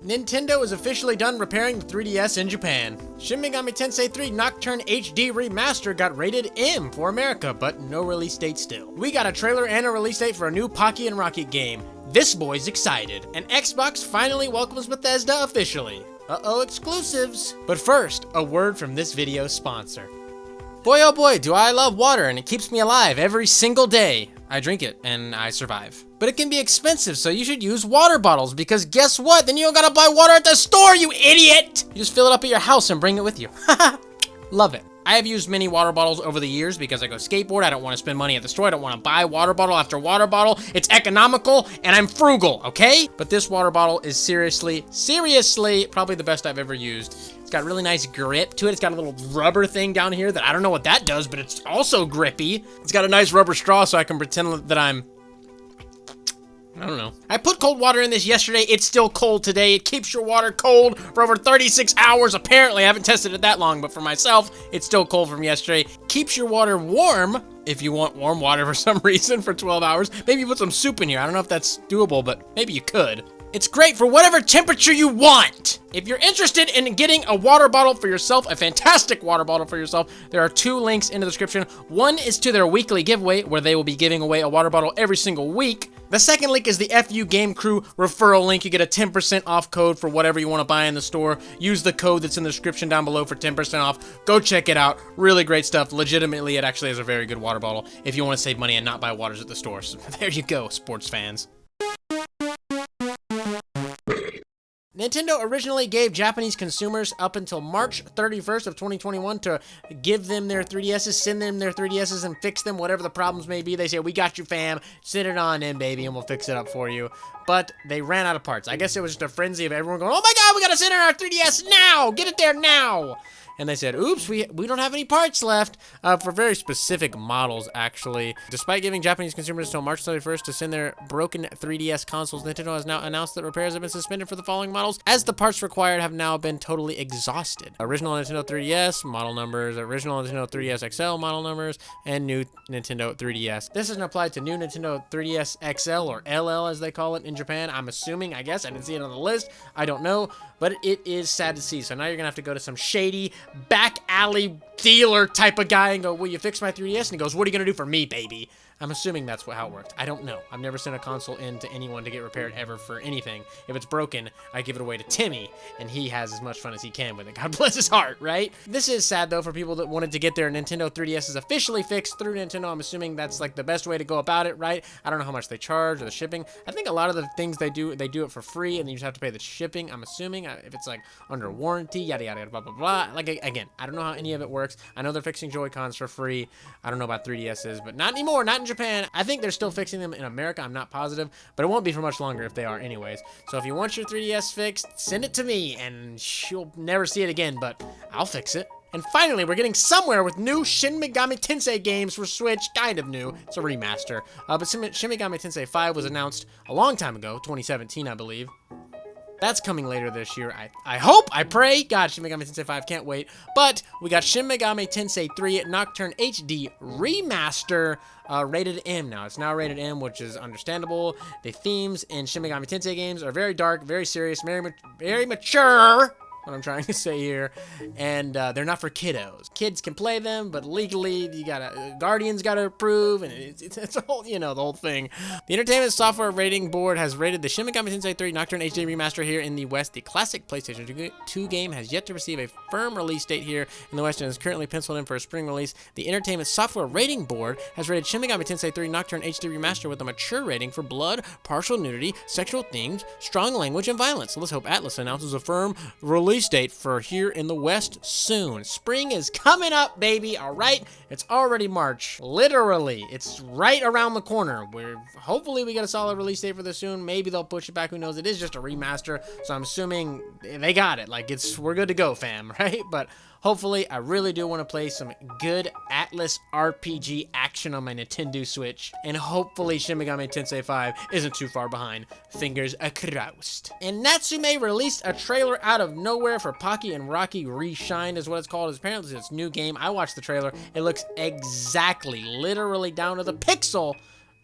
Nintendo is officially done repairing the 3DS in Japan. Shin Megami Tensei 3 Nocturne HD Remaster got rated M for America, but no release date still. We got a trailer and a release date for a new Pocky Rocky game. This boy's excited. And Xbox finally welcomes Bethesda officially. Uh-oh, exclusives. But first, a word from this video's sponsor. Boy oh boy, do I love water, and it keeps me alive every single day. I drink it, and I survive. But it can be expensive, so you should use water bottles, because guess what? Then you don't gotta buy water at the store, you idiot! You just fill it up at your house and bring it with you. Love it. I have used many water bottles over the years because I go skateboard. I don't want to spend money at the store. I don't want to buy water bottle after water bottle. It's economical, and I'm frugal, okay? But this water bottle is seriously, probably the best I've ever used. It's got really nice grip to it. It's got a little rubber thing down here that I don't know what that does, but it's also grippy. It's got a nice rubber straw so I can pretend that I don't know. I put cold water in this yesterday. It's still cold today. It keeps your water cold for over 36 hours, apparently. I haven't tested it that long, but for myself, it's still cold from yesterday. Keeps your water warm, if you want warm water for some reason, for 12 hours. Maybe you put some soup in here. I don't know if that's doable, but maybe you could. It's great for whatever temperature you want. If you're interested in getting a water bottle for yourself, a fantastic water bottle for yourself, there are 2 links in the description. One is to their weekly giveaway, where they will be giving away a water bottle every single week. The second link is the FUgameCrue referral link. You get a 10% off code for whatever you want to buy in the store. Use the code that's in the description down below for 10% off. Go check it out. Really great stuff. Legitimately, it actually is a very good water bottle if you want to save money and not buy waters at the store. So there you go, sports fans. Nintendo originally gave Japanese consumers up until March 31st of 2021 to give them their 3DSs, send them their 3DSs, and fix them, whatever the problems may be. They say, we got you, fam. Send it on in, baby, and we'll fix it up for you. But they ran out of parts. I guess it was just a frenzy of everyone going, oh my god, we gotta send in our 3DS now! Get it there now! And they said, oops, we don't have any parts left for very specific models, actually. Despite giving Japanese consumers until March 31st to send their broken 3DS consoles, Nintendo has now announced that repairs have been suspended for the following models, as the parts required have now been totally exhausted. Original Nintendo 3DS model numbers, original Nintendo 3DS XL model numbers, and new Nintendo 3DS. This doesn't apply to new Nintendo 3DS XL, or LL as they call it in Japan. I'm assuming, I guess. I didn't see it on the list. I don't know. But it is sad to see. So now you're going to have to go to some shady back alley dealer type of guy and go, will you fix my 3DS? And he goes, what are you going to do for me, baby? I'm assuming that's how it worked. I don't know. I've never sent a console in to anyone to get repaired ever for anything. If it's broken, I give it away to Timmy, and he has as much fun as he can with it. God bless his heart, right? This is sad, though, for people that wanted to get their Nintendo 3DSs officially fixed through Nintendo. I'm assuming that's, like, the best way to go about it, right? I don't know how much they charge or the shipping. I think a lot of the things they do it for free, and then you just have to pay the shipping, I'm assuming, if it's, like, under warranty, yada, yada, blah, blah, blah. Like, again, I don't know how any of it works. I know they're fixing Joy-Cons for free. I don't know about 3DSs, but not anymore, not in Japan. I think they're still fixing them in America. I'm not positive, but it won't be for much longer if they are anyways. So if you want your 3DS fixed, send it to me, and you'll never see it again, but I'll fix it. And finally, we're getting somewhere with new Shin Megami Tensei games for Switch. Kind of new. It's a remaster. But Shin Megami Tensei 5 was announced a long time ago, 2017, I believe. That's coming later this year. I hope, I pray. God, Shin Megami Tensei 5, can't wait. But we got Shin Megami Tensei 3 Nocturne HD Remaster, rated M now. It's now rated M, which is understandable. The themes in Shin Megami Tensei games are very dark, very serious, very mature. What I'm trying to say here, and they're not for kiddos. Kids can play them, but legally, Guardians gotta approve, and it's a whole, you know, the whole thing. The Entertainment Software Rating Board has rated the Shin Megami Tensei 3 Nocturne HD Remaster here in the West. The classic PlayStation 2 game has yet to receive a firm release date here in the West and is currently penciled in for a spring release. The Entertainment Software Rating Board has rated Shin Megami Tensei 3 Nocturne HD Remaster with a mature rating for blood, partial nudity, sexual themes, strong language, and violence. So let's hope Atlas announces a firm release date for here in the West soon. Spring is coming up, baby. All right, it's already March. Literally, it's right around the corner. Hopefully we get a solid release date for this soon. Maybe they'll push it back. Who knows? It is just a remaster, so I'm assuming they got it. Like, we're good to go, fam. Right? But hopefully, I really do want to play some good Atlas RPG action on my Nintendo Switch. And hopefully Shin Megami Tensei 5 isn't too far behind. Fingers crossed. And Natsume released a trailer out of nowhere for Pocky Rocky Reshined is what it's called. Apparently it's a new game. I watched the trailer. It looks exactly, literally down to the pixel,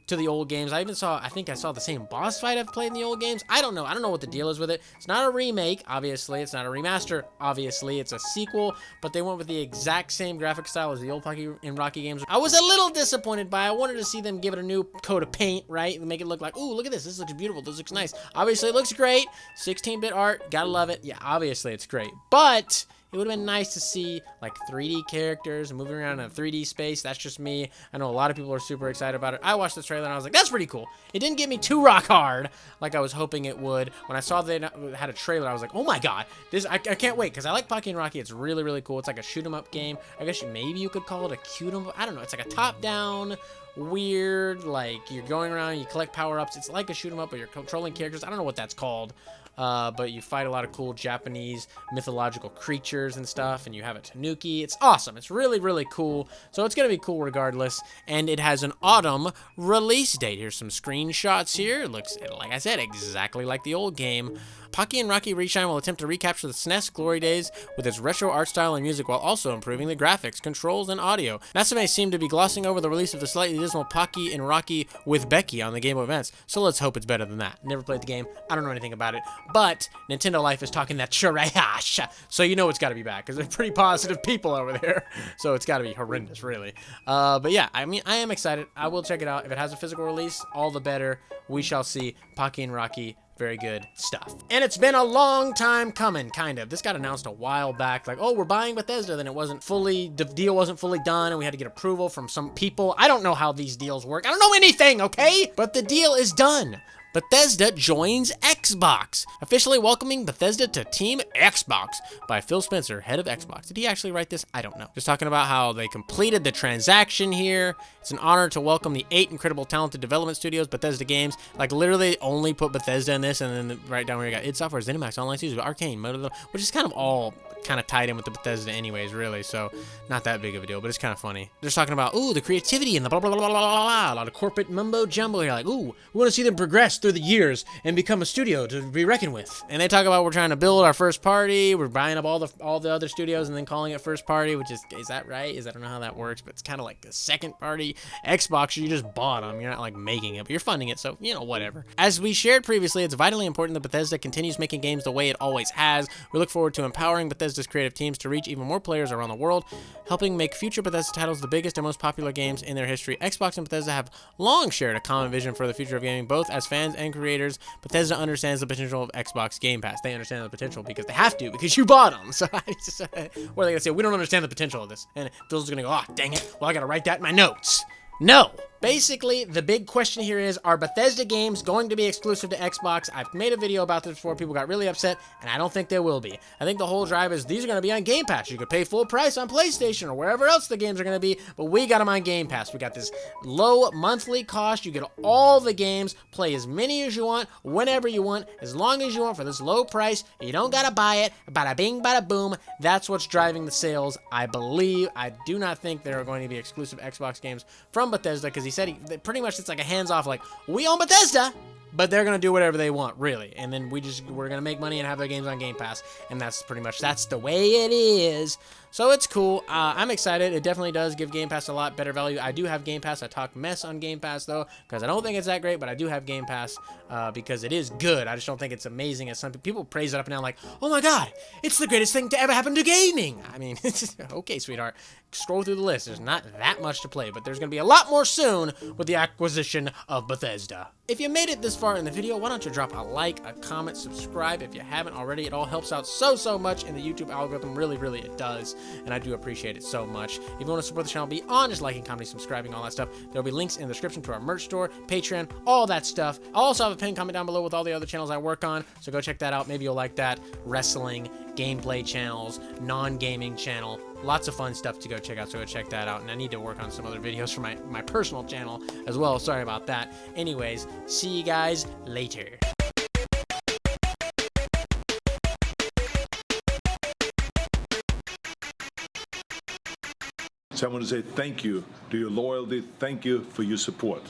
to the old games. I think I saw the same boss fight I've played in the old games. I don't know what the deal is with it. It's not a remake, obviously. It's not a remaster, obviously. It's a sequel, but they went with the exact same graphic style as the old Pocky and Rocky games. I was a little disappointed by it. I wanted to see them give it a new coat of paint, right? And make it look like, ooh, look at this. This looks beautiful. This looks nice. Obviously, it looks great. 16-bit art. Gotta love it. Yeah, obviously, it's great. But it would have been nice to see like 3D characters moving around in a 3D space. That's just me. I know a lot of people are super excited about it. I watched the trailer and I was like, that's pretty cool. It didn't get me too rock hard like I was hoping it would. When I saw they had a trailer, I was like, oh my god, I can't wait, because I like Pocky and Rocky. It's really, really cool. It's like a shoot 'em up game. I guess maybe you could call it a cute 'em up. I don't know. It's like a top-down, weird, like you're going around, you collect power-ups. It's like a shoot 'em up, but you're controlling characters. I don't know what that's called. But you fight a lot of cool Japanese mythological creatures and stuff, and you have a tanuki. It's awesome. It's really, really cool. So it's going to be cool regardless, and it has an autumn release date. Here's some screenshots here. It looks, like I said, exactly like the old game. Pocky and Rocky Reshined will attempt to recapture the SNES glory days with its retro art style and music while also improving the graphics, controls, and audio. Natsume seemed to be glossing over the release of the slightly dismal Pocky and Rocky with Becky on the Game of Events, so let's hope it's better than that. Never played the game. I don't know anything about it, but Nintendo Life is talking that trash, so you know it's got to be bad, because they're pretty positive people over there, so it's got to be horrendous, really. But yeah, I mean, I am excited. I will check it out. If it has a physical release, all the better. We shall see. Pocky and Rocky, very good stuff. And it's been a long time coming, kind of. This got announced a while back, like, oh, we're buying Bethesda. Then it wasn't fully, the deal wasn't fully done, and we had to get approval from some people. I don't know how these deals work. I don't know anything, okay? But the deal is done. Bethesda joins Xbox, officially welcoming Bethesda to Team Xbox by Phil Spencer, head of Xbox. Did he actually write this? I don't know. Just talking about how they completed the transaction here. It's an honor to welcome the 8 incredible talented development studios, Bethesda Games. Like, literally only put Bethesda in this, and then right down where you got id Software, ZeniMax, Online Studios, Arcane, which is kind of all kind of tied in with the Bethesda anyways, really, so not that big of a deal, but it's kind of funny. They're just talking about, ooh, the creativity and the blah, blah, blah, blah, blah, blah, a lot of corporate mumbo-jumbo here, like, ooh, we want to see them progress through the years and become a studio to be reckoned with. And they talk about, we're trying to build our first party, we're buying up all the other studios and then calling it first party, which is that right? I don't know how that works, but it's kind of like the second party. Xbox, you just bought them, you're not like making it, but you're funding it, so, you know, whatever. As we shared previously, it's vitally important that Bethesda continues making games the way it always has. We look forward to empowering Bethesda's creative teams to reach even more players around the world, helping make future Bethesda titles the biggest and most popular games in their history. Xbox and Bethesda have long shared a common vision for the future of gaming, both as fans and creators. Bethesda understands the potential of Xbox Game Pass. They understand the potential because they have to, because you bought them. So what are they gonna say? We don't understand the potential of this. And Phil's gonna go, oh, dang it. Well, I gotta write that in my notes. No. Basically, the big question here is, are Bethesda games going to be exclusive to Xbox? I've made a video about this before. People got really upset, and I don't think they will be. I think the whole drive is these are going to be on Game Pass. You could pay full price on PlayStation or wherever else the games are going to be, but we got them on Game Pass. We got this low monthly cost. You get all the games, play as many as you want, whenever you want, as long as you want for this low price. You don't got to buy it. Bada bing, bada boom. That's what's driving the sales, I believe. I do not think there are going to be exclusive Xbox games from Bethesda, because he said pretty much it's like a hands-off, like, we own Bethesda, but they're gonna do whatever they want, really, and then we're gonna make money and have their games on Game Pass, and that's the way it is. So it's cool. I'm excited. It definitely does give Game Pass a lot better value. I do have Game Pass. I talk mess on Game Pass, though, because I don't think it's that great, but I do have Game Pass because it is good. I just don't think it's amazing as some people praise it up and down, like, oh my god, it's the greatest thing to ever happen to gaming. I mean, okay, sweetheart. Scroll through the list. There's not that much to play, but there's going to be a lot more soon with the acquisition of Bethesda. If you made it this far in the video, why don't you drop a like, a comment, subscribe if you haven't already. It all helps out so much in the YouTube algorithm. Really, really it does. And I do appreciate it so much. If you want to support the channel beyond just liking, commenting, subscribing, all that stuff, there'll be links in the description to our merch store, Patreon, all that stuff. I'll also have a pinned comment down below with all the other channels I work on, so go check that out. Maybe you'll like that. Wrestling, gameplay channels, non-gaming channel. Lots of fun stuff to go check out, so go check that out. And I need to work on some other videos for my personal channel as well. Sorry about that. Anyways, see you guys later. So I want to say thank you to your loyalty. Thank you for your support.